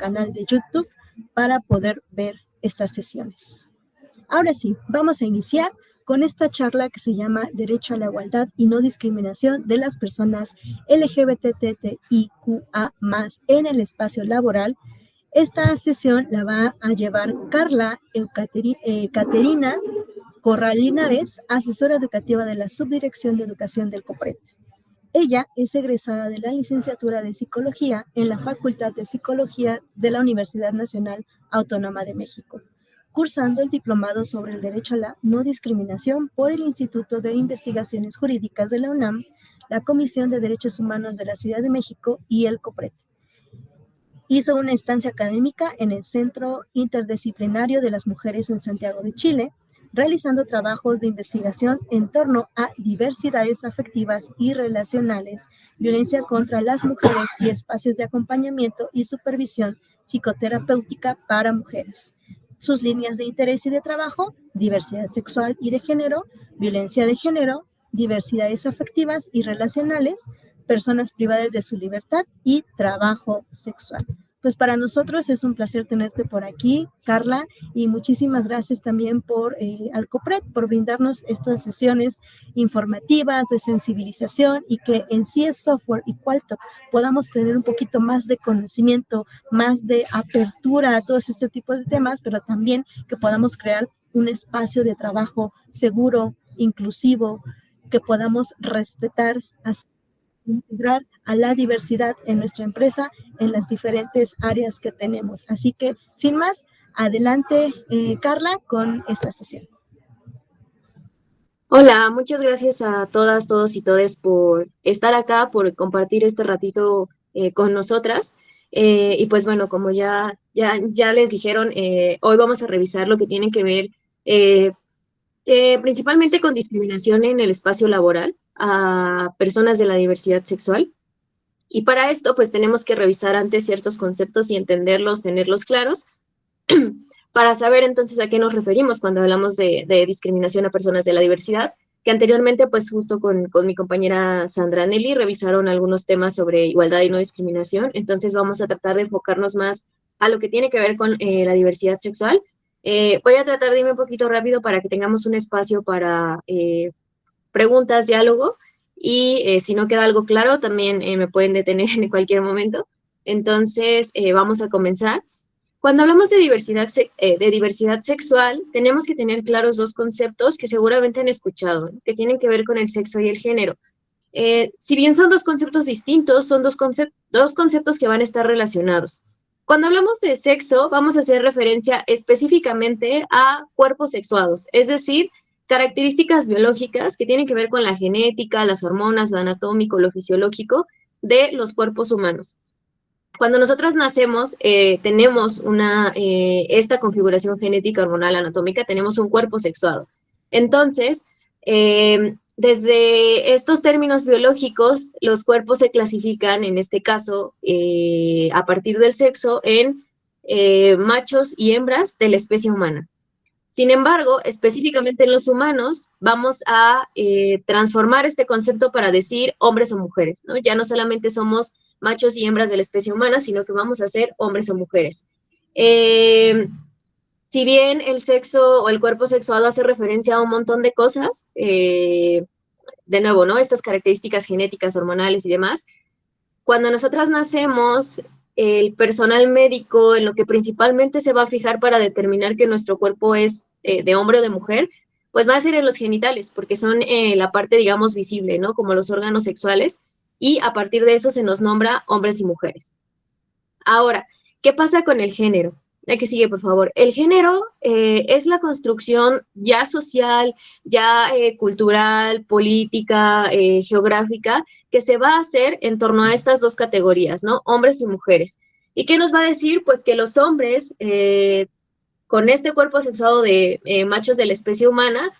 canal de YouTube para poder ver estas sesiones. Ahora sí, vamos a iniciar con esta charla que se llama Derecho a la Igualdad y No Discriminación de las Personas LGBTTIQA+, en el espacio laboral. Esta sesión la va a llevar Carla Caterina Corral Linares, asesora educativa de la Subdirección de Educación del COPRED. Ella es egresada de la licenciatura de Psicología en la Facultad de Psicología de la Universidad Nacional Autónoma de México, cursando el diplomado sobre el derecho a la no discriminación por el Instituto de Investigaciones Jurídicas de la UNAM, la Comisión de Derechos Humanos de la Ciudad de México y el COPRED. Hizo una estancia académica en el Centro Interdisciplinario de las Mujeres en Santiago de Chile, realizando trabajos de investigación en torno a diversidades afectivas y relacionales, violencia contra las mujeres y espacios de acompañamiento y supervisión psicoterapéutica para mujeres. Sus líneas de interés y de trabajo: diversidad sexual y de género, violencia de género, diversidades afectivas y relacionales, personas privadas de su libertad y trabajo sexual. Pues para nosotros es un placer tenerte por aquí, Carla, y muchísimas gracias también al COPRED por brindarnos estas sesiones informativas de sensibilización y que en CS Software y Qualtop podamos tener un poquito más de conocimiento, más de apertura a todos este tipo de temas, pero también que podamos crear un espacio de trabajo seguro, inclusivo, que podamos respetar, integrar a la diversidad en nuestra empresa en las diferentes áreas que tenemos. Así que, sin más, adelante, Carla, con esta sesión. Hola, muchas gracias a todas, todos y todes por estar acá, por compartir este ratito con nosotras. Y pues bueno, como ya les dijeron, hoy vamos a revisar lo que tiene que ver principalmente con discriminación en el espacio laboral a personas de la diversidad sexual. Y para esto, pues tenemos que revisar antes ciertos conceptos y entenderlos, tenerlos claros, para saber entonces a qué nos referimos cuando hablamos de discriminación a personas de la diversidad, que anteriormente, pues justo con mi compañera Sandra Nelly, revisaron algunos temas sobre igualdad y no discriminación. Entonces vamos a tratar de enfocarnos más a lo que tiene que ver con la diversidad sexual. Voy a tratar de irme un poquito rápido para que tengamos un espacio para preguntas, diálogo, y si no queda algo claro, también me pueden detener en cualquier momento. Entonces, vamos a comenzar. Cuando hablamos de diversidad sexual, tenemos que tener claros dos conceptos que seguramente han escuchado, ¿no?, que tienen que ver con el sexo y el género. Si bien son dos conceptos distintos, son dos conceptos que van a estar relacionados. Cuando hablamos de sexo, vamos a hacer referencia específicamente a cuerpos sexuados, es decir, características biológicas que tienen que ver con la genética, las hormonas, lo anatómico, lo fisiológico de los cuerpos humanos. Cuando nosotras nacemos, tenemos esta configuración genética, hormonal, anatómica, tenemos un cuerpo sexuado. Entonces, desde estos términos biológicos, los cuerpos se clasifican, en este caso, a partir del sexo, en machos y hembras de la especie humana. Sin embargo, específicamente en los humanos, vamos a transformar este concepto para decir hombres o mujeres, ¿no? Ya no solamente somos machos y hembras de la especie humana, sino que vamos a ser hombres o mujeres. Si bien el sexo o el cuerpo sexuado hace referencia a un montón de cosas, de nuevo, ¿no?, estas características genéticas, hormonales y demás, cuando nosotras nacemos, el personal médico en lo que principalmente se va a fijar para determinar que nuestro cuerpo es de hombre o de mujer, pues va a ser en los genitales, porque son la parte, digamos, visible, ¿no?, como los órganos sexuales, y a partir de eso se nos nombra hombres y mujeres. Ahora, ¿qué pasa con el género? La que sigue, por favor. El género es la construcción ya social, ya cultural, política, geográfica, que se va a hacer en torno a estas dos categorías, ¿no?, hombres y mujeres. ¿Y qué nos va a decir? Pues que los hombres, con este cuerpo sexuado de machos de la especie humana,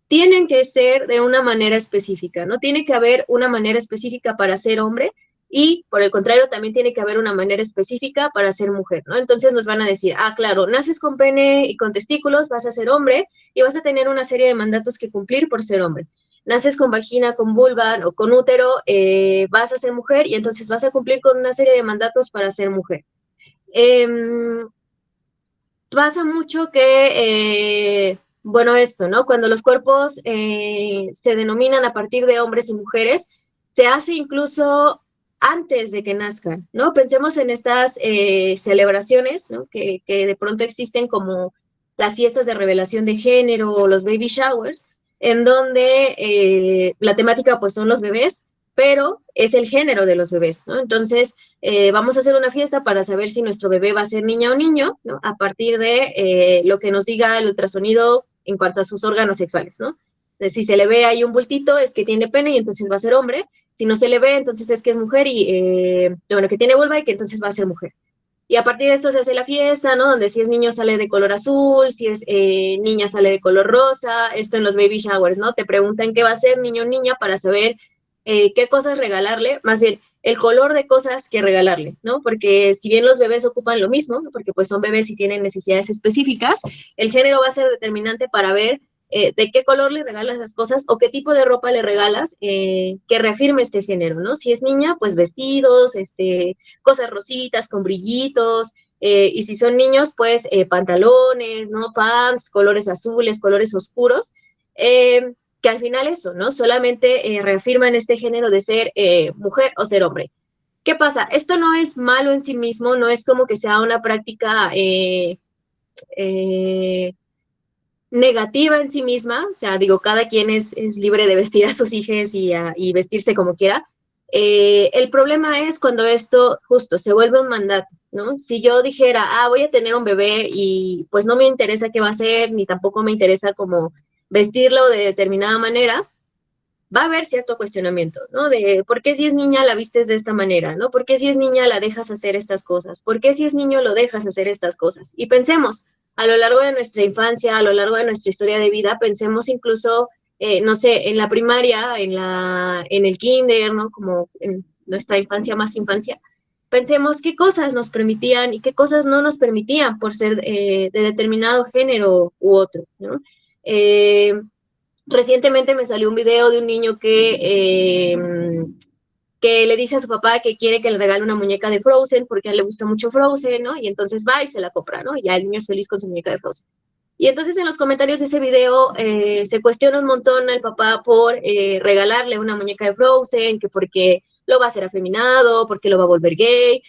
tienen que ser de una manera específica, ¿no? Tiene que haber una manera específica para ser hombre, y por el contrario también tiene que haber una manera específica para ser mujer, ¿no? Entonces nos van a decir, claro, naces con pene y con testículos, vas a ser hombre y vas a tener una serie de mandatos que cumplir por ser hombre. Naces con vagina, con vulva o con útero, vas a ser mujer y entonces vas a cumplir con una serie de mandatos para ser mujer. Pasa mucho que, bueno, esto, ¿no? Cuando los cuerpos se denominan a partir de hombres y mujeres, se hace incluso antes de que nazcan, ¿no? Pensemos en estas celebraciones, ¿no? Que de pronto existen como las fiestas de revelación de género o los baby showers, en donde la temática pues son los bebés, pero es el género de los bebés, ¿no? Entonces, vamos a hacer una fiesta para saber si nuestro bebé va a ser niña o niño, ¿no? A partir de lo que nos diga el ultrasonido en cuanto a sus órganos sexuales, ¿no? Entonces, si se le ve ahí un bultito, es que tiene pene y entonces va a ser hombre. Si no se le ve, entonces es que es mujer y, bueno, que tiene vulva y que entonces va a ser mujer. Y a partir de esto se hace la fiesta, ¿no? Donde si es niño sale de color azul, si es niña sale de color rosa, esto en los baby showers, ¿no? Te preguntan qué va a ser niño o niña para saber qué cosas regalarle, más bien el color de cosas que regalarle, ¿no? Porque si bien los bebés ocupan lo mismo, ¿no? Porque pues son bebés y tienen necesidades específicas, el género va a ser determinante para ver de qué color le regalas las cosas o qué tipo de ropa le regalas que reafirme este género, ¿no? Si es niña, pues vestidos, cosas rositas con brillitos, y si son niños, pues pantalones, ¿no? Pants, colores azules, colores oscuros. Que al final eso, ¿no? Solamente reafirman este género de ser mujer o ser hombre. ¿Qué pasa? Esto no es malo en sí mismo, no es como que sea una práctica eh, negativa en sí misma, o sea, digo, cada quien es libre de vestir a sus hijos y vestirse como quiera. El problema es cuando esto justo se vuelve un mandato, ¿no? Si yo dijera, voy a tener un bebé y pues no me interesa qué va a ser, ni tampoco me interesa como vestirlo de determinada manera, va a haber cierto cuestionamiento, ¿no? De por qué si es niña la vistes de esta manera, ¿no? ¿Por qué si es niña la dejas hacer estas cosas? ¿Por qué si es niño lo dejas hacer estas cosas? Y pensemos, a lo largo de nuestra infancia, a lo largo de nuestra historia de vida, pensemos incluso, no sé, en la primaria, en el kinder, ¿no? Como en nuestra infancia más infancia. Pensemos qué cosas nos permitían y qué cosas no nos permitían por ser de determinado género u otro, ¿no? Recientemente me salió un video de un niño que le dice a su papá que quiere que le regale una muñeca de Frozen porque a él le gusta mucho Frozen, ¿no? Y entonces va y se la compra, ¿no? Y ya el niño es feliz con su muñeca de Frozen. Y entonces en los comentarios de ese video se cuestiona un montón al papá por regalarle una muñeca de Frozen, que porque lo va a hacer afeminado, porque lo va a volver gay,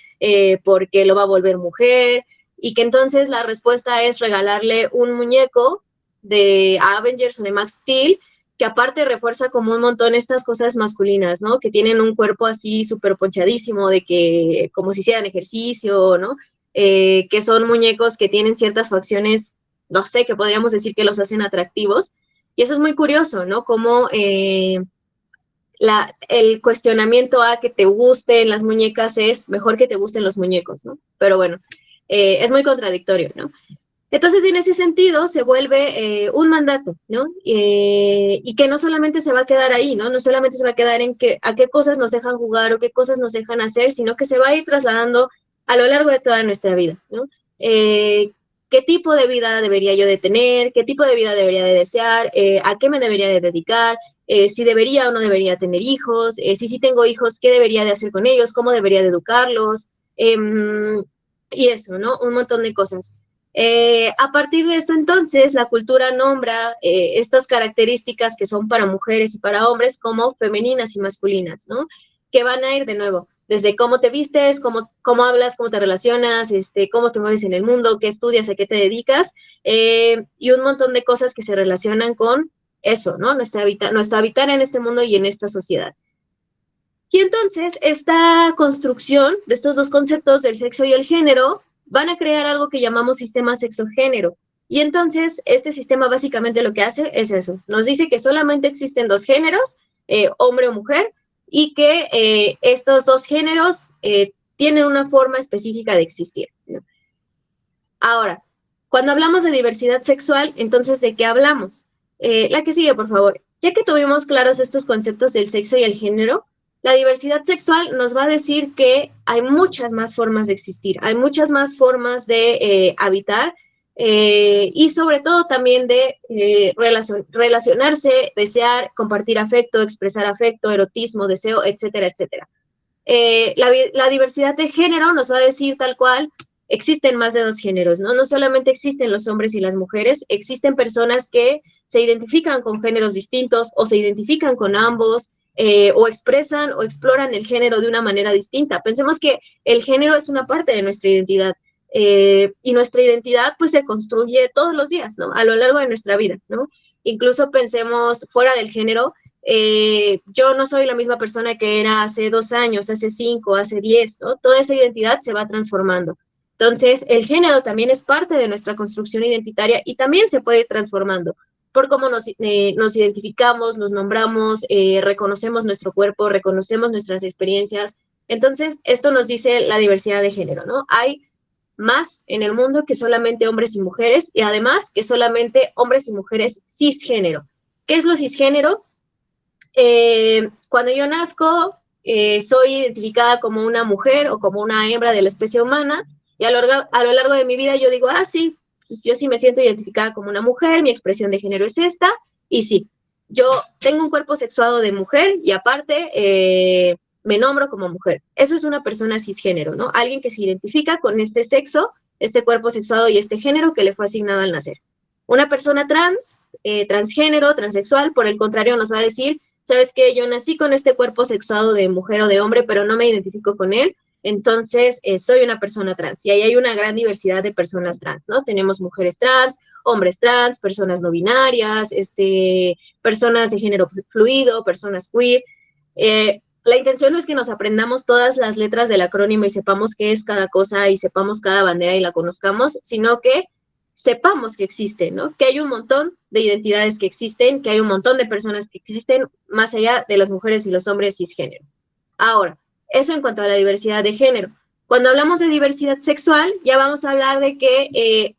porque lo va a volver mujer, y que entonces la respuesta es regalarle un muñeco de Avengers o de Max Steel, que aparte refuerza como un montón estas cosas masculinas, ¿no? Que tienen un cuerpo así súper ponchadísimo, de que como si hicieran ejercicio, ¿no? Que son muñecos que tienen ciertas facciones, no sé, que podríamos decir que los hacen atractivos. Y eso es muy curioso, ¿no? Como el cuestionamiento a que te gusten las muñecas es mejor que te gusten los muñecos, ¿no? Pero bueno, es muy contradictorio, ¿no? Entonces, en ese sentido, se vuelve un mandato, ¿no? Y que no solamente se va a quedar ahí, ¿no? No solamente se va a quedar en a qué cosas nos dejan jugar o qué cosas nos dejan hacer, sino que se va a ir trasladando a lo largo de toda nuestra vida, ¿no? ¿Qué tipo de vida debería yo de tener? ¿Qué tipo de vida debería de desear? ¿A qué me debería de dedicar? Si debería o no debería tener hijos, si sí tengo hijos, ¿qué debería de hacer con ellos? ¿Cómo debería de educarlos? Y eso, ¿no? Un montón de cosas. A partir de esto, entonces, la cultura nombra estas características que son para mujeres y para hombres como femeninas y masculinas, ¿no? Que van a ir de nuevo, desde cómo te vistes, cómo hablas, cómo te relacionas, cómo te mueves en el mundo, qué estudias, a qué te dedicas, y un montón de cosas que se relacionan con eso, ¿no? Nuestro habitar en este mundo y en esta sociedad. Y entonces, esta construcción de estos dos conceptos del sexo y el género van a crear algo que llamamos sistema sexo-género. Y entonces, este sistema básicamente lo que hace es eso. Nos dice que solamente existen dos géneros, hombre o mujer, y que estos dos géneros tienen una forma específica de existir, ¿no? Ahora, cuando hablamos de diversidad sexual, entonces, ¿de qué hablamos? La que sigue, por favor. Ya que tuvimos claros estos conceptos del sexo y el género, la diversidad sexual nos va a decir que hay muchas más formas de existir, hay muchas más formas de habitar y sobre todo también de relacionarse, desear, compartir afecto, erotismo, deseo, etcétera, etcétera. La diversidad de género nos va a decir tal cual existen más de dos géneros, ¿no? No solamente existen los hombres y las mujeres, existen personas que se identifican con géneros distintos o se identifican con ambos, o expresan o exploran el género de una manera distinta. Pensemos que el género es una parte de nuestra identidad, y nuestra identidad pues se construye todos los días, ¿no? A lo largo de nuestra vida, ¿no? Incluso pensemos fuera del género, yo no soy la misma persona que era hace 2 años, hace 5, hace 10, ¿no? Toda esa identidad se va transformando. Entonces, el género también es parte de nuestra construcción identitaria y también se puede ir transformando por cómo nos identificamos, nos nombramos, reconocemos nuestro cuerpo, reconocemos nuestras experiencias. Entonces, esto nos dice la diversidad de género, ¿no? Hay más en el mundo que solamente hombres y mujeres, y además que solamente hombres y mujeres cisgénero. ¿Qué es lo cisgénero? Cuando yo nazco, soy identificada como una mujer o como una hembra de la especie humana, y a lo largo de mi vida yo digo, ah, sí, pues yo sí me siento identificada como una mujer, mi expresión de género es esta, y sí, yo tengo un cuerpo sexuado de mujer y aparte me nombro como mujer. Eso es una persona cisgénero, ¿no? Alguien que se identifica con este sexo, este cuerpo sexuado y este género que le fue asignado al nacer. Una persona trans, transgénero, transexual, por el contrario, nos va a decir, sabes que yo nací con este cuerpo sexuado de mujer o de hombre, pero no me identifico con él, entonces soy una persona trans. Y ahí hay una gran diversidad de personas trans, ¿no? Tenemos mujeres trans, hombres trans, personas no binarias, personas de género fluido, personas queer. La intención no es que nos aprendamos todas las letras del acrónimo y sepamos qué es cada cosa y sepamos cada bandera y la conozcamos, sino que sepamos que existen, ¿no? Que hay un montón de identidades que existen, que hay un montón de personas que existen más allá de las mujeres y los hombres cisgénero. Ahora, eso en cuanto a la diversidad de género. Cuando hablamos de diversidad sexual, ya vamos a hablar de que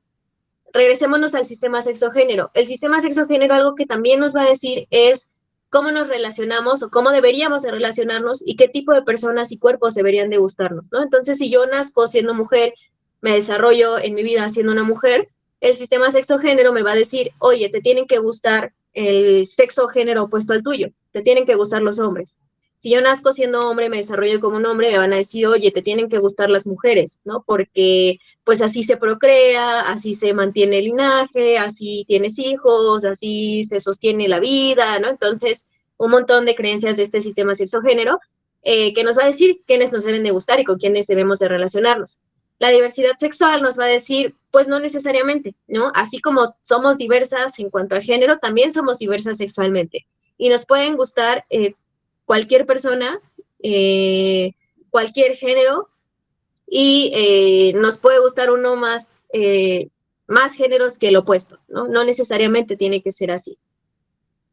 regresémonos al sistema sexogénero. El sistema sexogénero algo que también nos va a decir es cómo nos relacionamos o cómo deberíamos de relacionarnos y qué tipo de personas y cuerpos deberían de gustarnos, ¿no? Entonces, si yo nazco siendo mujer, me desarrollo en mi vida siendo una mujer, el sistema sexogénero me va a decir, oye, te tienen que gustar el sexo género opuesto al tuyo, te tienen que gustar los hombres. Si yo nazco siendo hombre, me desarrollo como un hombre, me van a decir, oye, te tienen que gustar las mujeres, ¿no? Porque pues así se procrea, así se mantiene el linaje, así tienes hijos, así se sostiene la vida, ¿no? Entonces, un montón de creencias de este sistema sexogénero que nos va a decir quiénes nos deben de gustar y con quiénes debemos de relacionarnos. La diversidad sexual nos va a decir, pues no necesariamente, ¿no? Así como somos diversas en cuanto a género, también somos diversas sexualmente. Y nos pueden gustar cualquier persona, cualquier género, y nos puede gustar uno más géneros que el opuesto, ¿no? No necesariamente tiene que ser así.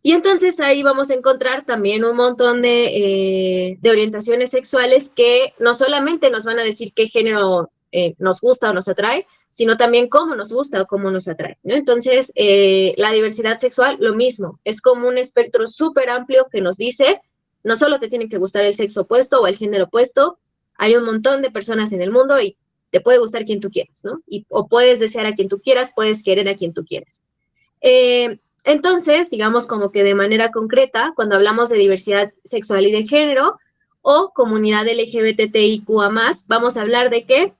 Y entonces ahí vamos a encontrar también un montón de orientaciones sexuales que no solamente nos van a decir qué género nos gusta o nos atrae, sino también cómo nos gusta o cómo nos atrae, ¿no? Entonces, la diversidad sexual, lo mismo, es como un espectro súper amplio que nos dice, no solo te tiene que gustar el sexo opuesto o el género opuesto, hay un montón de personas en el mundo y te puede gustar quien tú quieras, ¿no? O puedes desear a quien tú quieras, puedes querer a quien tú quieras. Entonces, digamos como que de manera concreta, cuando hablamos de diversidad sexual y de género o comunidad LGBTIQA+, vamos a hablar de que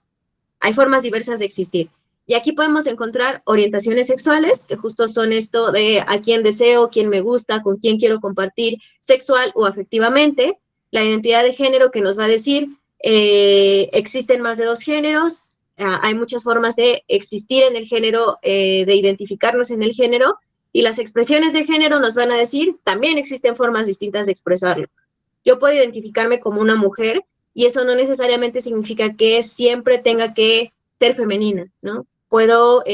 hay formas diversas de existir. Y aquí podemos encontrar orientaciones sexuales, que justo son esto de a quién deseo, quién me gusta, con quién quiero compartir sexual o afectivamente. La identidad de género que nos va a decir, existen más de dos géneros, hay muchas formas de existir en el género, de identificarnos en el género, y las expresiones de género nos van a decir, también existen formas distintas de expresarlo. Yo puedo identificarme como una mujer, y eso no necesariamente significa que siempre tenga que ser femenina, ¿no? Puedo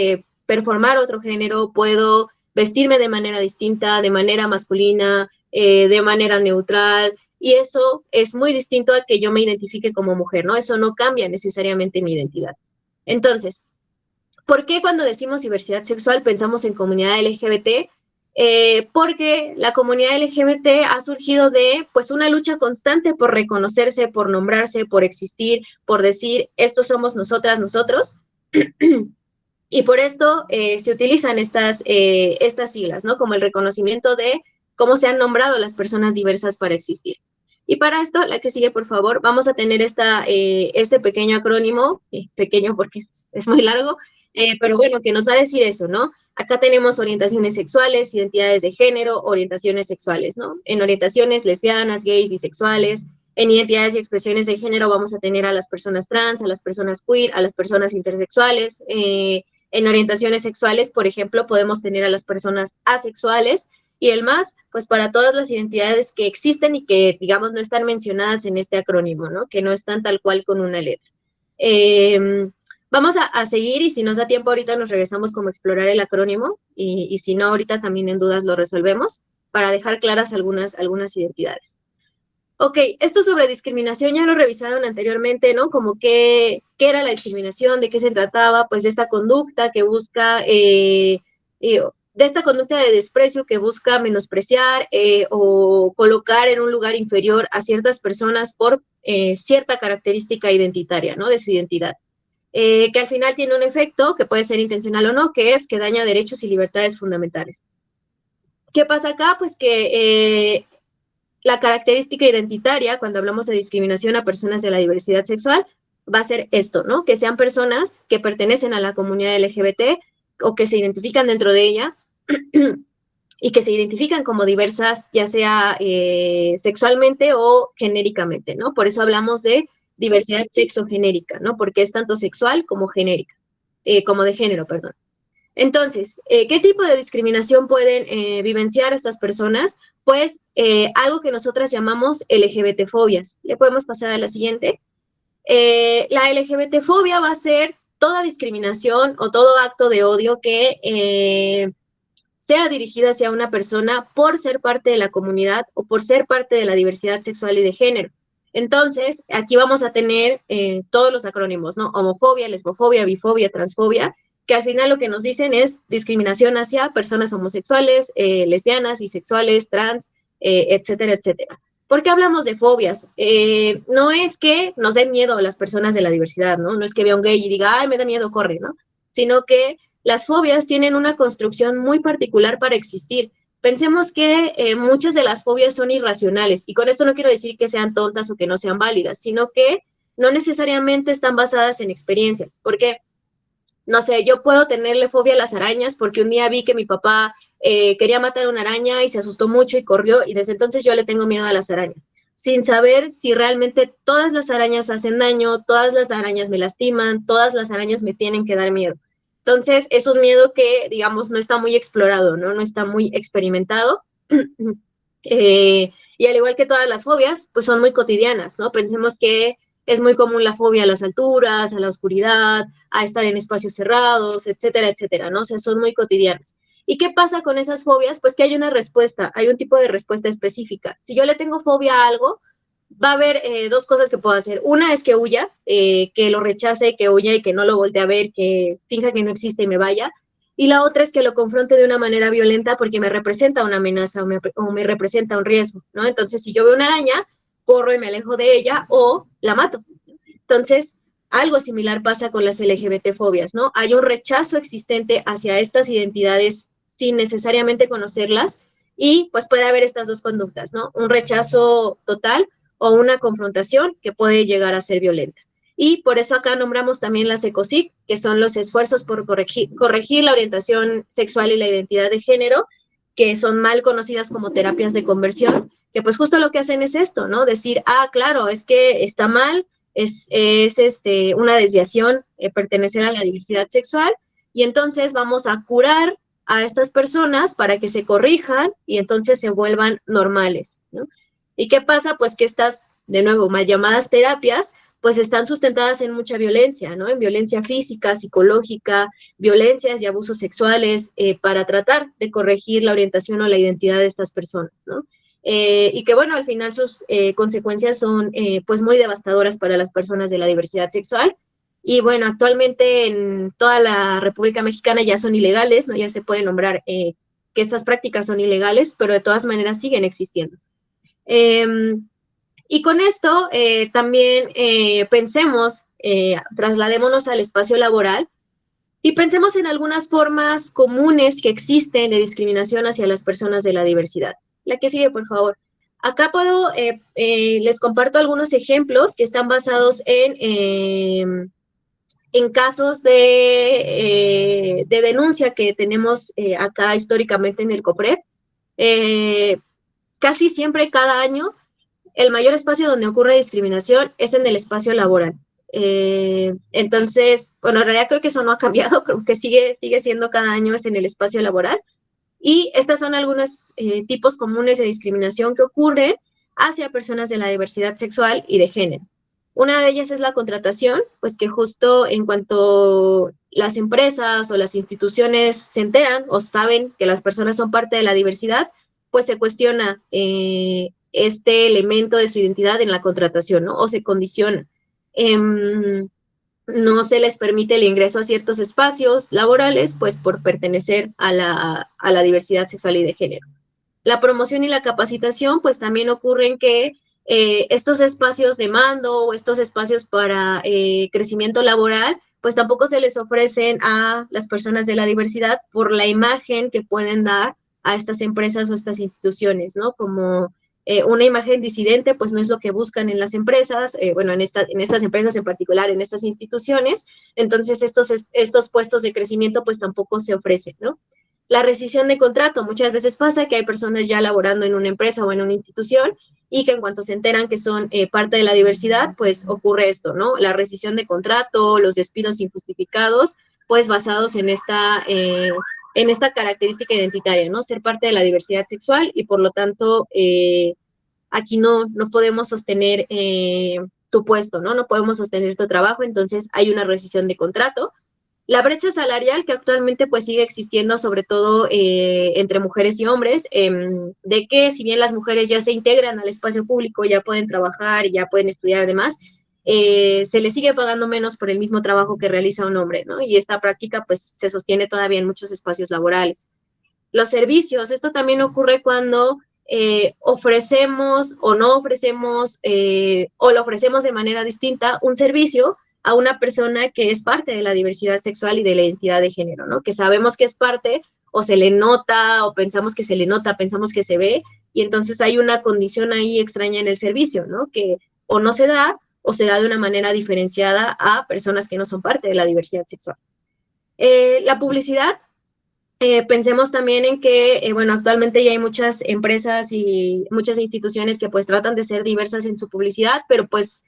performar otro género, puedo vestirme de manera distinta, de manera masculina, de manera neutral, y eso es muy distinto a que yo me identifique como mujer, ¿no? Eso no cambia necesariamente mi identidad. Entonces, ¿por qué cuando decimos diversidad sexual pensamos en comunidad LGBT? Porque la comunidad LGBT ha surgido de pues una lucha constante por reconocerse, por nombrarse, por existir, por decir, estos somos nosotras, nosotros. Y por esto se utilizan estas siglas, ¿no? Como el reconocimiento de cómo se han nombrado las personas diversas para existir. Y para esto, la que sigue, por favor, vamos a tener este pequeño acrónimo, pequeño porque es muy largo, pero bueno, que nos va a decir eso, ¿no? Acá tenemos orientaciones sexuales, identidades de género, orientaciones sexuales, ¿no? En orientaciones lesbianas, gays, bisexuales, en identidades y expresiones de género vamos a tener a las personas trans, a las personas queer, a las personas intersexuales. En orientaciones sexuales, por ejemplo, podemos tener a las personas asexuales y el más, pues para todas las identidades que existen y que, digamos, no están mencionadas en este acrónimo, ¿no? Que no están tal cual con una letra. Vamos a seguir y si nos da tiempo ahorita nos regresamos como a explorar el acrónimo y si no ahorita también en dudas lo resolvemos para dejar claras algunas identidades. Ok, esto sobre discriminación ya lo revisaron anteriormente, ¿no? Como qué era la discriminación, de qué se trataba, pues de esta conducta que busca, de esta conducta de desprecio que busca menospreciar o colocar en un lugar inferior a ciertas personas por cierta característica identitaria, ¿no? De su identidad. Que al final tiene un efecto, que puede ser intencional o no, que es que daña derechos y libertades fundamentales. ¿Qué pasa acá? Pues que la característica identitaria, cuando hablamos de discriminación a personas de la diversidad sexual, va a ser esto, ¿no? Que sean personas que pertenecen a la comunidad LGBT o que se identifican dentro de ella y que se identifican como diversas, ya sea sexualmente o genéricamente, ¿no? Por eso hablamos de diversidad sexogenérica, ¿no? Porque es tanto sexual como genérica, como de género, perdón. Entonces, ¿qué tipo de discriminación pueden vivenciar estas personas? Pues algo que nosotras llamamos LGBT-fobias. Le podemos pasar a la siguiente. La LGBT-fobia va a ser toda discriminación o todo acto de odio que sea dirigida hacia una persona por ser parte de la comunidad o por ser parte de la diversidad sexual y de género. Entonces, aquí vamos a tener todos los acrónimos, ¿no? Homofobia, lesbofobia, bifobia, transfobia, que al final lo que nos dicen es discriminación hacia personas homosexuales, lesbianas, bisexuales, trans, etcétera, etcétera. ¿Por qué hablamos de fobias? No es que nos den miedo a las personas de la diversidad, ¿no? No es que vea un gay y diga, ay, me da miedo, corre, ¿no? Sino que las fobias tienen una construcción muy particular para existir. Pensemos que muchas de las fobias son irracionales y con esto no quiero decir que sean tontas o que no sean válidas, sino que no necesariamente están basadas en experiencias, porque no sé, yo puedo tenerle fobia a las arañas porque un día vi que mi papá quería matar a una araña y se asustó mucho y corrió y desde entonces yo le tengo miedo a las arañas, sin saber si realmente todas las arañas hacen daño, todas las arañas me lastiman, todas las arañas me tienen que dar miedo. Entonces es un miedo que, digamos, no está muy explorado, ¿no? No está muy experimentado. Y al igual que todas las fobias, pues son muy cotidianas, ¿no? Pensemos que es muy común la fobia a las alturas, a la oscuridad, a estar en espacios cerrados, etcétera, etcétera, ¿no? O sea, son muy cotidianas. ¿Y qué pasa con esas fobias? Pues que hay una respuesta, hay un tipo de respuesta específica. Si yo le tengo fobia a algo, va a haber dos cosas que puedo hacer. Una es que huya, que lo rechace, que huya y que no lo voltee a ver, que finja que no existe y me vaya. Y la otra es que lo confronte de una manera violenta porque me representa una amenaza o me representa un riesgo, ¿no? Entonces, si yo veo una araña, corro y me alejo de ella o la mato. Entonces, algo similar pasa con las LGBT-fobias, ¿no? Hay un rechazo existente hacia estas identidades sin necesariamente conocerlas y pues puede haber estas dos conductas, ¿no? Un rechazo total o una confrontación que puede llegar a ser violenta. Y por eso acá nombramos también las ECOSIG, que son los esfuerzos por corregir la orientación sexual y la identidad de género, que son mal conocidas como terapias de conversión, que pues justo lo que hacen es esto, ¿no? Decir, ah, claro, es que está mal, es una desviación pertenecer a la diversidad sexual y entonces vamos a curar a estas personas para que se corrijan y entonces se vuelvan normales, ¿no? ¿Y qué pasa? Pues que estas, de nuevo, mal llamadas terapias, pues están sustentadas en mucha violencia, ¿no? En violencia física, psicológica, violencias y abusos sexuales para tratar de corregir la orientación o la identidad de estas personas, ¿no? Y que bueno, al final sus consecuencias son pues muy devastadoras para las personas de la diversidad sexual. Y bueno, actualmente en toda la República Mexicana ya son ilegales, ¿no? Ya se puede nombrar que estas prácticas son ilegales, pero de todas maneras siguen existiendo. Y con esto también pensemos, trasladémonos al espacio laboral y pensemos en algunas formas comunes que existen de discriminación hacia las personas de la diversidad. La que sigue, por favor. Acá les comparto algunos ejemplos que están basados en casos de denuncia que tenemos acá históricamente en el COPRED. Casi siempre, cada año, el mayor espacio donde ocurre discriminación es en el espacio laboral. Entonces, bueno, en realidad creo que eso no ha cambiado, creo que sigue siendo cada año es en el espacio laboral. Y estas son algunos tipos comunes de discriminación que ocurren hacia personas de la diversidad sexual y de género. Una de ellas es la contratación, pues que justo en cuanto las empresas o las instituciones se enteran o saben que las personas son parte de la diversidad, pues se cuestiona este elemento de su identidad en la contratación, ¿no? O se condiciona. No se les permite el ingreso a ciertos espacios laborales, pues por pertenecer a la diversidad sexual y de género. La promoción y la capacitación, pues también ocurren que estos espacios de mando o estos espacios para crecimiento laboral, pues tampoco se les ofrecen a las personas de la diversidad por la imagen que pueden dar a estas empresas o estas instituciones, ¿no? Como una imagen disidente, pues no es lo que buscan en las empresas, bueno, en estas empresas en particular, en estas instituciones, entonces estos puestos de crecimiento pues tampoco se ofrecen, ¿no? La rescisión de contrato, muchas veces pasa que hay personas ya laborando en una empresa o en una institución y que en cuanto se enteran que son parte de la diversidad, pues ocurre esto, ¿no? La rescisión de contrato, los despidos injustificados, pues basados en esta característica identitaria, ¿no? Ser parte de la diversidad sexual y por lo tanto aquí no podemos sostener tu puesto, ¿no? No podemos sostener tu trabajo, entonces hay una rescisión de contrato. La brecha salarial que actualmente pues sigue existiendo, sobre todo entre mujeres y hombres, de que si bien las mujeres ya se integran al espacio público, ya pueden trabajar y ya pueden estudiar además, se les sigue pagando menos por el mismo trabajo que realiza un hombre, ¿no? Y esta práctica pues se sostiene todavía en muchos espacios laborales. Los servicios, esto también ocurre cuando ofrecemos o no ofrecemos o lo ofrecemos de manera distinta un servicio a una persona que es parte de la diversidad sexual y de la identidad de género, ¿no? Que sabemos que es parte o se le nota o pensamos que se le nota, pensamos que se ve y entonces hay una condición ahí extraña en el servicio, ¿no? Que o no se da o se da de una manera diferenciada a personas que no son parte de la diversidad sexual. La publicidad, pensemos también en que, bueno, actualmente ya hay muchas empresas y muchas instituciones que pues tratan de ser diversas en su publicidad, pero pues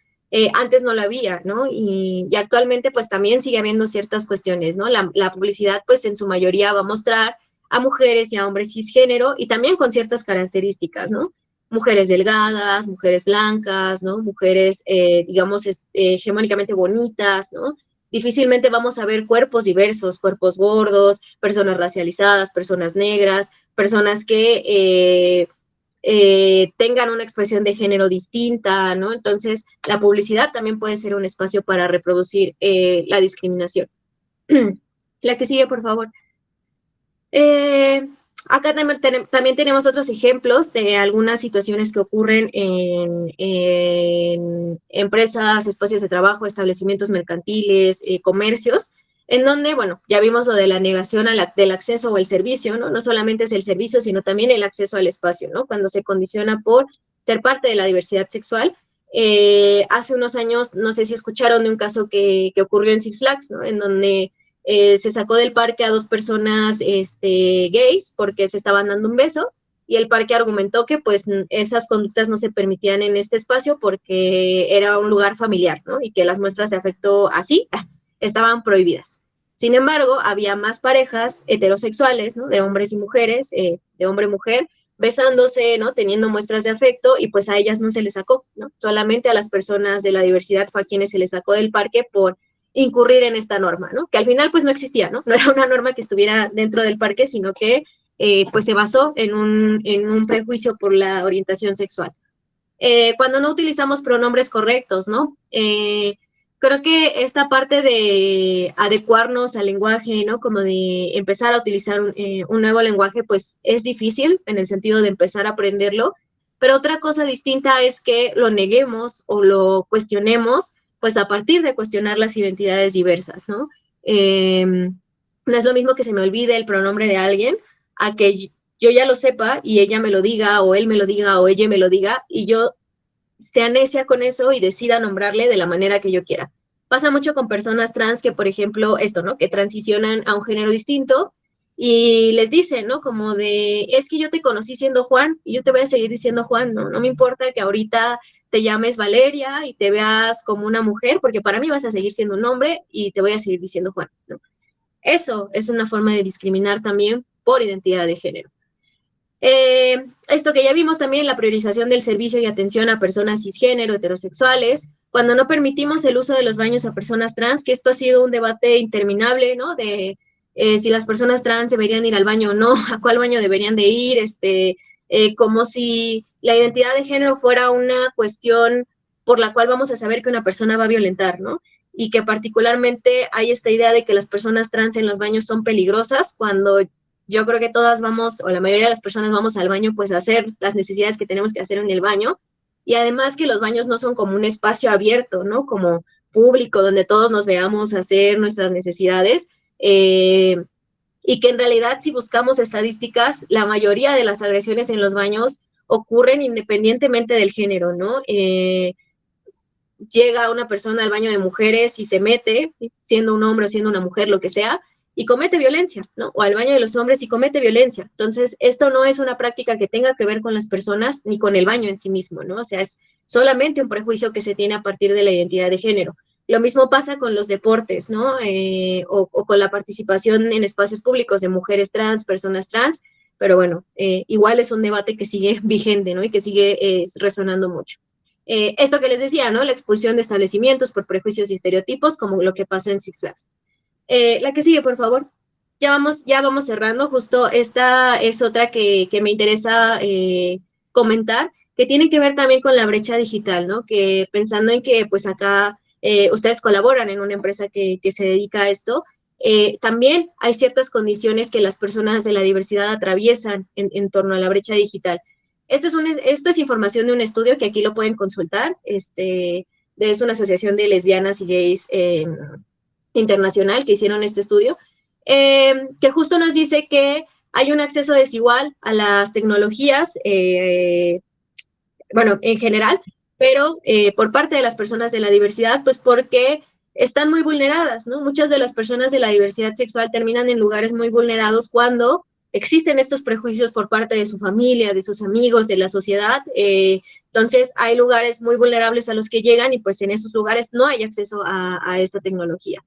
antes no la había, ¿no? Y actualmente pues también sigue habiendo ciertas cuestiones, ¿no? La publicidad pues en su mayoría va a mostrar a mujeres y a hombres cisgénero y también con ciertas características, ¿no? Mujeres delgadas, mujeres blancas, ¿no? Mujeres, digamos, hegemónicamente bonitas, ¿no? Difícilmente vamos a ver cuerpos diversos, cuerpos gordos, personas racializadas, personas negras, personas que tengan una expresión de género distinta, ¿no? Entonces, la publicidad también puede ser un espacio para reproducir la discriminación. La que sigue, por favor. Acá también tenemos otros ejemplos de algunas situaciones que ocurren en empresas, espacios de trabajo, establecimientos mercantiles, comercios, en donde, bueno, ya vimos lo de la negación del acceso o el servicio, ¿no? No solamente es el servicio, sino también el acceso al espacio, ¿no? Cuando se condiciona por ser parte de la diversidad sexual. Hace unos años, no sé si escucharon de un caso que ocurrió en Six Flags, ¿no? En donde se sacó del parque a dos personas gays porque se estaban dando un beso y el parque argumentó que pues esas conductas no se permitían en este espacio porque era un lugar familiar, ¿no? Y que las muestras de afecto así estaban prohibidas. Sin embargo, había más parejas heterosexuales, ¿no? De hombres y mujeres, de hombre y mujer, besándose, ¿no? Teniendo muestras de afecto y pues a ellas no se les sacó, ¿no? Solamente a las personas de la diversidad fue a quienes se les sacó del parque por incurrir en esta norma, ¿no? Que al final pues no existía, ¿no? No era una norma que estuviera dentro del parque, sino que pues se basó en un prejuicio por la orientación sexual. Cuando no utilizamos pronombres correctos, ¿no? Creo que esta parte de adecuarnos al lenguaje, ¿no? Como de empezar a utilizar un nuevo lenguaje, pues es difícil en el sentido de empezar a aprenderlo, pero otra cosa distinta es que lo neguemos o lo cuestionemos pues a partir de cuestionar las identidades diversas, ¿no? No es lo mismo que se me olvide el pronombre de alguien a que yo ya lo sepa y ella me lo diga, o él me lo diga, o ella me lo diga, y yo sea necia con eso y decida nombrarle de la manera que yo quiera. Pasa mucho con personas trans que, por ejemplo, esto, ¿no? Que transicionan a un género distinto y les dicen, ¿no? Como de, es que yo te conocí siendo Juan y yo te voy a seguir diciendo Juan, ¿no? No me importa que ahorita te llames Valeria y te veas como una mujer, porque para mí vas a seguir siendo un hombre y te voy a seguir diciendo Juan, ¿no? Eso es una forma de discriminar también por identidad de género. Esto que ya vimos también, la priorización del servicio y atención a personas cisgénero, heterosexuales, cuando no permitimos el uso de los baños a personas trans, que esto ha sido un debate interminable, ¿no? De si las personas trans deberían ir al baño o no, a cuál baño deberían de ir, como si la identidad de género fuera una cuestión por la cual vamos a saber que una persona va a violentar, ¿no? Y que particularmente hay esta idea de que las personas trans en los baños son peligrosas, cuando yo creo que todas vamos, o la mayoría de las personas vamos al baño, pues a hacer las necesidades que tenemos que hacer en el baño. Y además que los baños no son como un espacio abierto, ¿no? Como público, donde todos nos veamos a hacer nuestras necesidades. Y que en realidad, si buscamos estadísticas, la mayoría de las agresiones en los baños ocurren independientemente del género, ¿no? Llega una persona al baño de mujeres y se mete, siendo un hombre o siendo una mujer, lo que sea, y comete violencia, ¿no? O al baño de los hombres y comete violencia. Entonces, esto no es una práctica que tenga que ver con las personas ni con el baño en sí mismo, ¿no? O sea, es solamente un prejuicio que se tiene a partir de la identidad de género. Lo mismo pasa con los deportes, ¿no? O con la participación en espacios públicos de mujeres trans, personas trans, pero bueno, igual es un debate que sigue vigente, ¿no? Y que sigue resonando mucho. Esto que les decía, ¿no? La expulsión de establecimientos por prejuicios y estereotipos, como lo que pasa en Six Flags. La que sigue, por favor. Ya vamos cerrando. Justo esta es otra que me interesa comentar, que tiene que ver también con la brecha digital, ¿no? Que pensando en que, pues acá ustedes colaboran en una empresa que se dedica a esto, también hay ciertas condiciones que las personas de la diversidad atraviesan en torno a la brecha digital. Esto es información de un estudio que aquí lo pueden consultar. Es una asociación de lesbianas y gays internacional que hicieron este estudio, que justo nos dice que hay un acceso desigual a las tecnologías, bueno, en general, pero por parte de las personas de la diversidad, pues porque están muy vulneradas, ¿no? Muchas de las personas de la diversidad sexual terminan en lugares muy vulnerados cuando existen estos prejuicios por parte de su familia, de sus amigos, de la sociedad. Entonces, hay lugares muy vulnerables a los que llegan y pues en esos lugares no hay acceso a esta tecnología.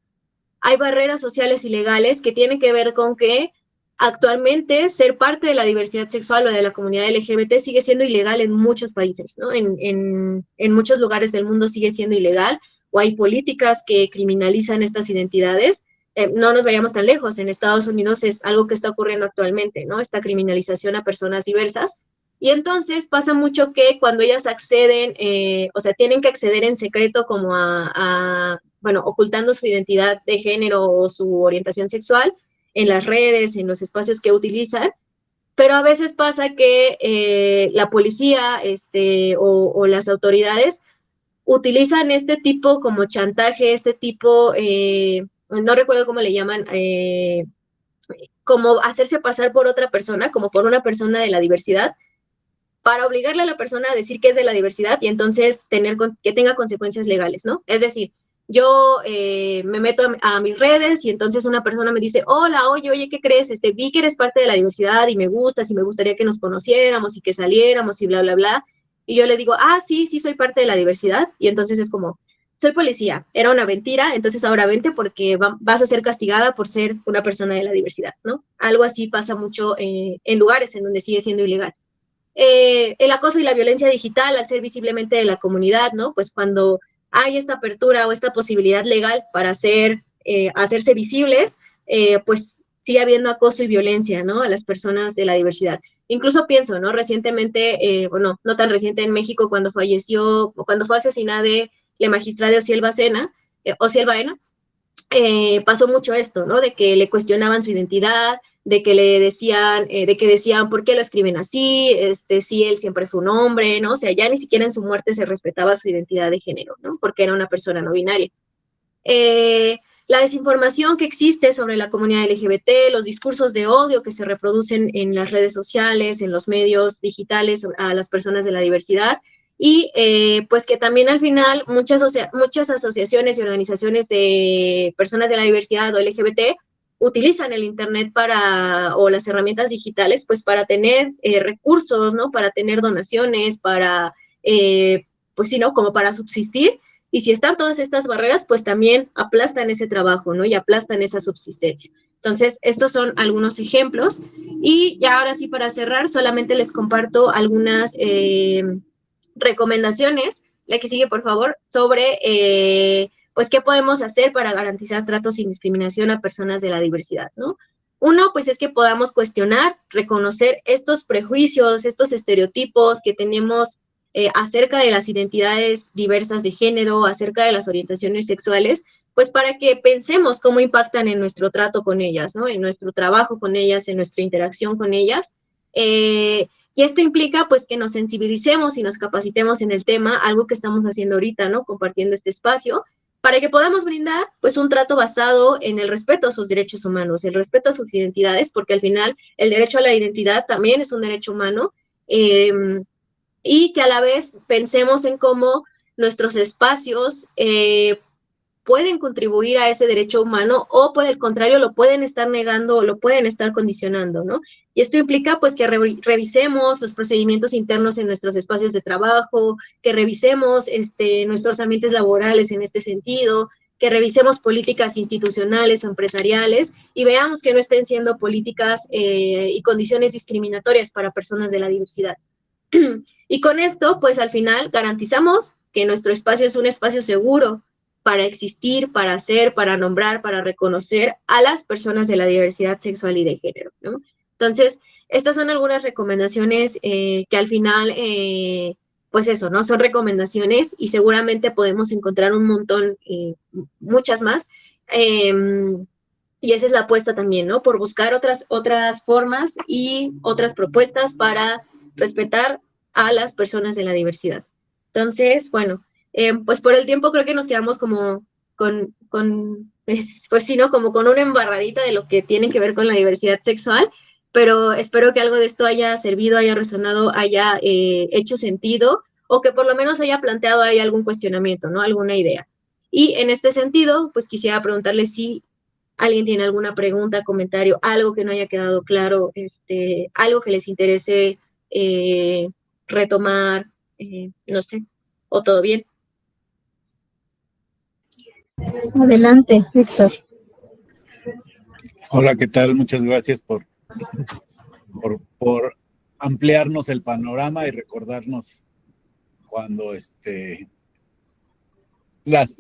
Hay barreras sociales y legales que tienen que ver con que actualmente ser parte de la diversidad sexual o de la comunidad LGBT sigue siendo ilegal en muchos países, ¿no? En muchos lugares del mundo sigue siendo ilegal, o hay políticas que criminalizan estas identidades. No nos vayamos tan lejos, en Estados Unidos es algo que está ocurriendo actualmente, ¿no? Esta criminalización a personas diversas. Y entonces pasa mucho que cuando ellas acceden, o sea, tienen que acceder en secreto como bueno, ocultando su identidad de género o su orientación sexual en las redes, en los espacios que utilizan, pero a veces pasa que la policía o las autoridades utilizan este tipo como chantaje, este tipo, no recuerdo cómo le llaman, como hacerse pasar por otra persona, como por una persona de la diversidad, para obligarle a la persona a decir que es de la diversidad y entonces que tenga consecuencias legales, ¿no? Es decir, yo me meto a mis redes y entonces una persona me dice, hola, oye, ¿qué crees? Vi que eres parte de la diversidad y me gustas y me gustaría que nos conociéramos y que saliéramos y bla, bla, bla. Y yo le digo, sí, soy parte de la diversidad. Y entonces es como, soy policía, era una mentira, entonces ahora vente porque vas a ser castigada por ser una persona de la diversidad, ¿no? Algo así pasa mucho en lugares en donde sigue siendo ilegal. El acoso y la violencia digital al ser visiblemente de la comunidad, ¿no? Pues cuando hay esta apertura o esta posibilidad legal para hacerse visibles, pues sigue habiendo acoso y violencia, ¿no? A las personas de la diversidad. Incluso pienso, ¿no? Recientemente, bueno, no tan reciente en México, cuando fue asesinada la magistrada Ociel Baena, pasó mucho esto, ¿no? De que le cuestionaban su identidad, de que decían, ¿por qué lo escriben así? Si él siempre fue un hombre, ¿no? O sea, ya ni siquiera en su muerte se respetaba su identidad de género, ¿no? Porque era una persona no binaria. la desinformación que existe sobre la comunidad LGBT, los discursos de odio que se reproducen en las redes sociales, en los medios digitales a las personas de la diversidad, y pues que también al final muchas asociaciones y organizaciones de personas de la diversidad o LGBT utilizan el Internet o las herramientas digitales pues para tener recursos, ¿no? Para tener donaciones, pues sí, ¿no? Como para subsistir. Y si están todas estas barreras, pues también aplastan ese trabajo, ¿no? Y aplastan esa subsistencia. Entonces, estos son algunos ejemplos. Y ya ahora sí, para cerrar, solamente les comparto algunas recomendaciones. La que sigue, por favor, sobre, pues, qué podemos hacer para garantizar tratos sin discriminación a personas de la diversidad, ¿no? Uno, pues, es que podamos cuestionar, reconocer estos prejuicios, estos estereotipos que tenemos acerca de las identidades diversas de género, acerca de las orientaciones sexuales, pues para que pensemos cómo impactan en nuestro trato con ellas, ¿no? En nuestro trabajo con ellas, en nuestra interacción con ellas. Y esto implica pues que nos sensibilicemos y nos capacitemos en el tema, algo que estamos haciendo ahorita, ¿no? Compartiendo este espacio, para que podamos brindar pues un trato basado en el respeto a sus derechos humanos, el respeto a sus identidades, porque al final el derecho a la identidad también es un derecho humano, y que a la vez pensemos en cómo nuestros espacios pueden contribuir a ese derecho humano o por el contrario lo pueden estar negando o lo pueden estar condicionando, ¿no? Y esto implica pues que revisemos los procedimientos internos en nuestros espacios de trabajo, que revisemos nuestros ambientes laborales en este sentido, que revisemos políticas institucionales o empresariales y veamos que no estén siendo políticas y condiciones discriminatorias para personas de la diversidad. Y con esto, pues al final garantizamos que nuestro espacio es un espacio seguro para existir, para ser, para nombrar, para reconocer a las personas de la diversidad sexual y de género, ¿no? Entonces, estas son algunas recomendaciones que al final, pues eso, ¿no? Son recomendaciones y seguramente podemos encontrar un montón, muchas más. Y esa es la apuesta también, ¿no? Por buscar otras formas y otras propuestas para respetar a las personas de la diversidad. Entonces, bueno, pues por el tiempo creo que nos quedamos como pues sí, ¿no? Como con una embarradita de lo que tiene que ver con la diversidad sexual, pero espero que algo de esto haya servido, haya resonado, haya hecho sentido o que por lo menos haya planteado ahí algún cuestionamiento, ¿no? Alguna idea. Y en este sentido, pues quisiera preguntarle si alguien tiene alguna pregunta, comentario, algo que no haya quedado claro, algo que les interese retomar, no sé, o todo bien. Adelante, Víctor. Hola, ¿qué tal? Muchas gracias por ampliarnos el panorama y recordarnos cuando las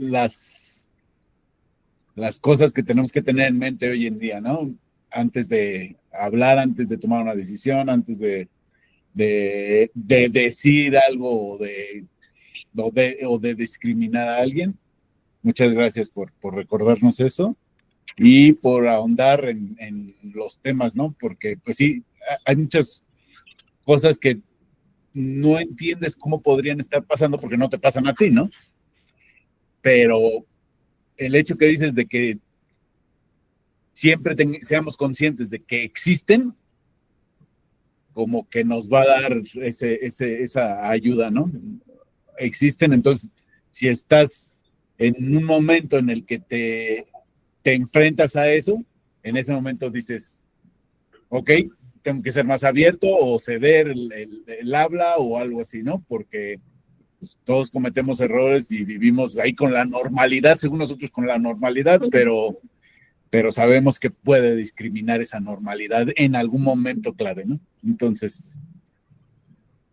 cosas que tenemos que tener en mente hoy en día, ¿no? Antes de hablar, antes de tomar una decisión, antes de decir algo o de discriminar a alguien. Muchas gracias por recordarnos eso y por ahondar en los temas, ¿no? Porque, pues sí, hay muchas cosas que no entiendes cómo podrían estar pasando porque no te pasan a ti, ¿no? Pero el hecho que dices de que siempre seamos conscientes de que existen, como que nos va a dar esa ayuda, ¿no? Existen, entonces, si estás en un momento en el que te enfrentas a eso, en ese momento dices, ok, tengo que ser más abierto o ceder el habla o algo así, ¿no? Porque pues, todos cometemos errores y vivimos ahí con la normalidad, según nosotros con la normalidad, pero sabemos que puede discriminar esa normalidad en algún momento clave, ¿no? Entonces,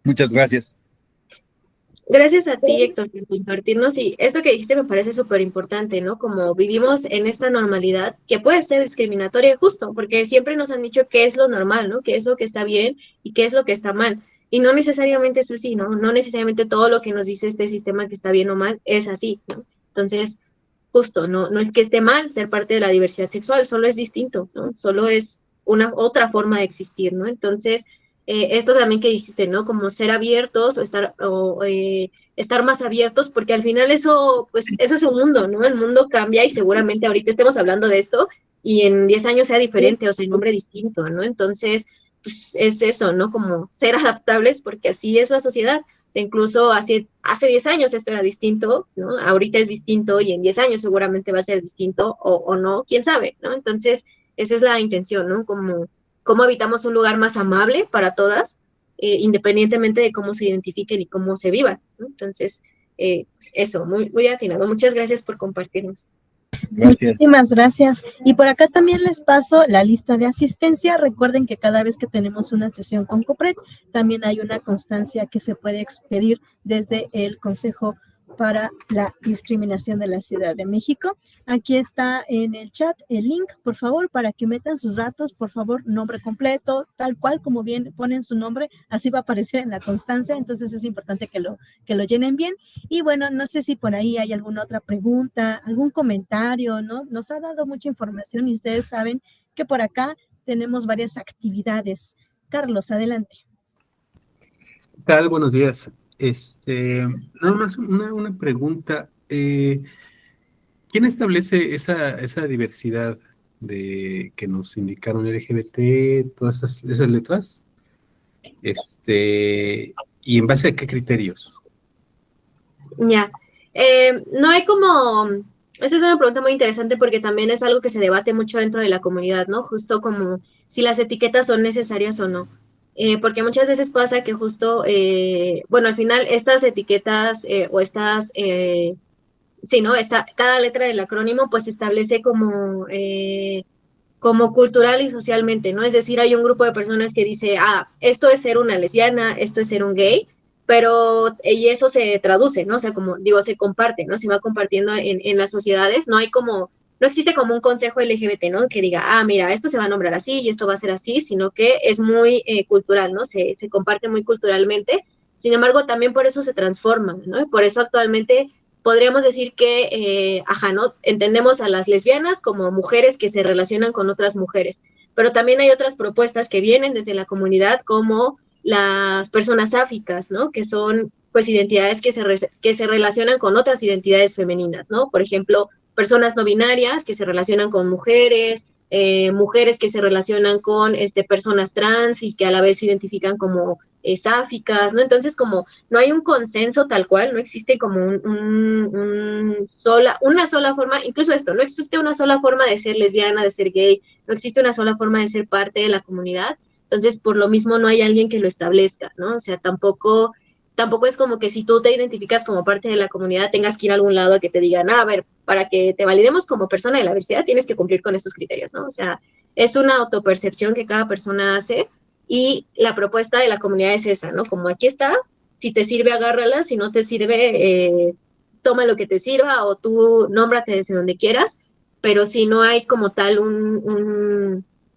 muchas gracias. Gracias a ti, Héctor, por compartirnos. Y esto que dijiste me parece súper importante, ¿no? Como vivimos en esta normalidad que puede ser discriminatoria justo, porque siempre nos han dicho qué es lo normal, ¿no? Qué es lo que está bien y qué es lo que está mal. Y no necesariamente es así, ¿no? No necesariamente todo lo que nos dice este sistema que está bien o mal es así, ¿no? Entonces, justo, no es que esté mal ser parte de la diversidad sexual, solo es distinto, ¿no? Solo es una otra forma de existir, ¿no? Entonces, esto también que dijiste, ¿no? Como ser abiertos o estar, estar más abiertos, porque al final eso, pues eso es el mundo, ¿no? El mundo cambia y seguramente ahorita estemos hablando de esto y en 10 años sea diferente, o sea, un nombre distinto, ¿no? Entonces, pues es eso, ¿no? Como ser adaptables, porque así es la sociedad. O sea, incluso hace 10 años esto era distinto, ¿no? Ahorita es distinto y en 10 años seguramente va a ser distinto o no, quién sabe, ¿no? Entonces, esa es la intención, ¿no? Como cómo habitamos un lugar más amable para todas, independientemente de cómo se identifiquen y cómo se vivan, ¿no? Entonces, eso, muy, muy atinado. Muchas gracias por compartirnos. Gracias. Muchísimas gracias. Y por acá también les paso la lista de asistencia. Recuerden que cada vez que tenemos una sesión con COPRED, también hay una constancia que se puede expedir desde el Consejo para la Discriminación de la Ciudad de México. Aquí está en el chat el link, por favor, para que metan sus datos, por favor, nombre completo, tal cual como bien ponen su nombre, así va a aparecer en la constancia, entonces es importante que lo llenen bien. Y bueno, no sé si por ahí hay alguna otra pregunta, algún comentario, ¿no? Nos ha dado mucha información y ustedes saben que por acá tenemos varias actividades. Carlos, adelante. ¿Qué tal? Buenos días. Nada más una pregunta. ¿Quién establece esa diversidad de que nos indicaron LGBT, todas esas letras? ¿Y en base a qué criterios? Ya. No hay como, esa es una pregunta muy interesante porque también es algo que se debate mucho dentro de la comunidad, ¿no? Justo como si las etiquetas son necesarias o no. Porque muchas veces pasa que justo, bueno, al final estas etiquetas o estas, sí, ¿no? Cada letra del acrónimo pues establece como cultural y socialmente, ¿no? Es decir, hay un grupo de personas que dice, esto es ser una lesbiana, esto es ser un gay, pero y eso se traduce, ¿no? O sea, como digo, se comparte, ¿no? Se va compartiendo en las sociedades, no existe como un consejo LGBT, ¿no? Que diga, mira, esto se va a nombrar así y esto va a ser así, sino que es muy cultural, ¿no? Se comparte muy culturalmente. Sin embargo, también por eso se transforma, ¿no? Por eso actualmente podríamos decir que, ¿no? Entendemos a las lesbianas como mujeres que se relacionan con otras mujeres, pero también hay otras propuestas que vienen desde la comunidad como las personas sáficas, ¿no? Que son pues identidades que se relacionan con otras identidades femeninas, ¿no? Por ejemplo, personas no binarias que se relacionan con mujeres, mujeres que se relacionan con personas trans y que a la vez se identifican como sáficas, ¿no? Entonces, como no hay un consenso tal cual, no existe como una sola forma, incluso esto, no existe una sola forma de ser lesbiana, de ser gay, no existe una sola forma de ser parte de la comunidad, entonces por lo mismo no hay alguien que lo establezca, ¿no? O sea, tampoco es como que si tú te identificas como parte de la comunidad tengas que ir a algún lado a que te digan, a ver, para que te validemos como persona de la diversidad tienes que cumplir con estos criterios, ¿no? O sea, es una autopercepción que cada persona hace y la propuesta de la comunidad es esa, ¿no? Como aquí está, si te sirve, agárrala, si no te sirve, toma lo que te sirva o tú nómbrate desde donde quieras, pero si no hay como tal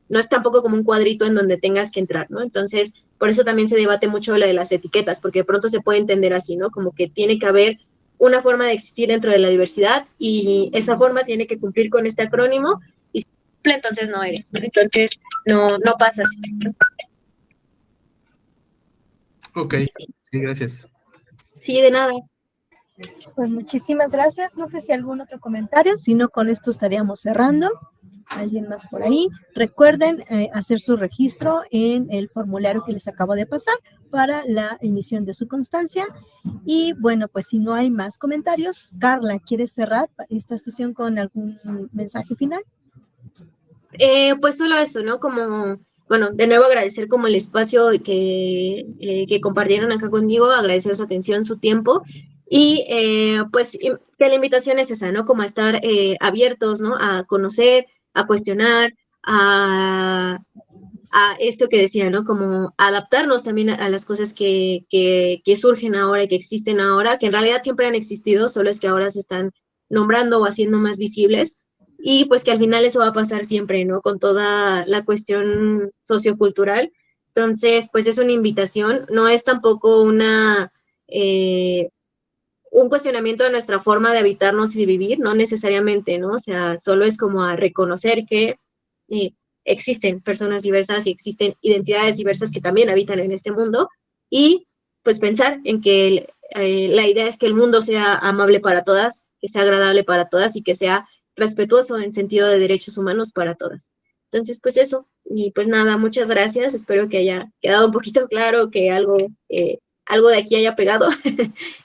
no es tampoco como un cuadrito en donde tengas que entrar, ¿no? Entonces, por eso también se debate mucho la de las etiquetas, porque de pronto se puede entender así, ¿no? Como que tiene que haber una forma de existir dentro de la diversidad y esa forma tiene que cumplir con este acrónimo y si cumple, entonces no eres, ¿no? Entonces, no pasa así. Ok, sí, gracias. Sí, de nada. Pues muchísimas gracias. No sé si algún otro comentario, si no, con esto estaríamos cerrando. ¿Alguien más por ahí? Recuerden hacer su registro en el formulario que les acabo de pasar para la emisión de su constancia. Y bueno, pues si no hay más comentarios, Carla, ¿quieres cerrar esta sesión con algún mensaje final? Pues solo eso, ¿no? Como, bueno, de nuevo agradecer como el espacio que compartieron acá conmigo, agradecer su atención, su tiempo y pues que la invitación es esa, ¿no? Como a estar abiertos, ¿no? A conocer, a cuestionar, a esto que decía, ¿no? Como adaptarnos también a las cosas que surgen ahora y que existen ahora, que en realidad siempre han existido, solo es que ahora se están nombrando o haciendo más visibles. Y pues que al final eso va a pasar siempre, ¿no? Con toda la cuestión sociocultural. Entonces, pues es una invitación, no es tampoco un cuestionamiento de nuestra forma de habitarnos y de vivir, no necesariamente, ¿no? O sea, solo es como a reconocer que existen personas diversas y existen identidades diversas que también habitan en este mundo y pues pensar en que La idea es que el mundo sea amable para todas, que sea agradable para todas y que sea respetuoso en sentido de derechos humanos para todas. Entonces, pues eso, y pues nada, muchas gracias, espero que haya quedado un poquito claro, que algo de aquí haya pegado,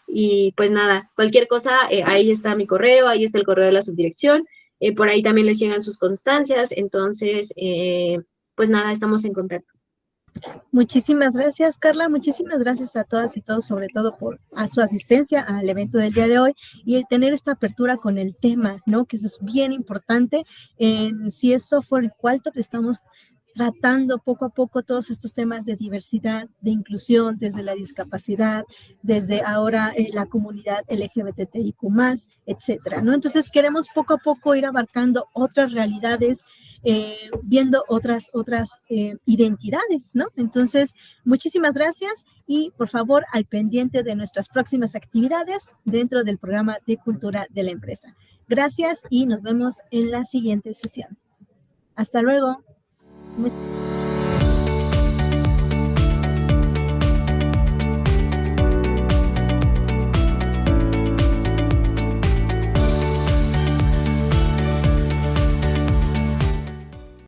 y pues nada, cualquier cosa, ahí está mi correo, ahí está el correo de la subdirección, por ahí también les llegan sus constancias, entonces, pues nada, estamos en contacto. Muchísimas gracias, Carla. Muchísimas gracias a todas y todos, sobre todo a su asistencia al evento del día de hoy y el tener esta apertura con el tema, ¿no? Que eso es bien importante. En si es software Qualtop, estamos tratando poco a poco todos estos temas de diversidad, de inclusión, desde la discapacidad, desde ahora la comunidad LGBTIQ+, etcétera, ¿no? Entonces queremos poco a poco ir abarcando otras realidades, viendo otras identidades, ¿no? Entonces, muchísimas gracias y por favor al pendiente de nuestras próximas actividades dentro del programa de cultura de la empresa. Gracias y nos vemos en la siguiente sesión. Hasta luego.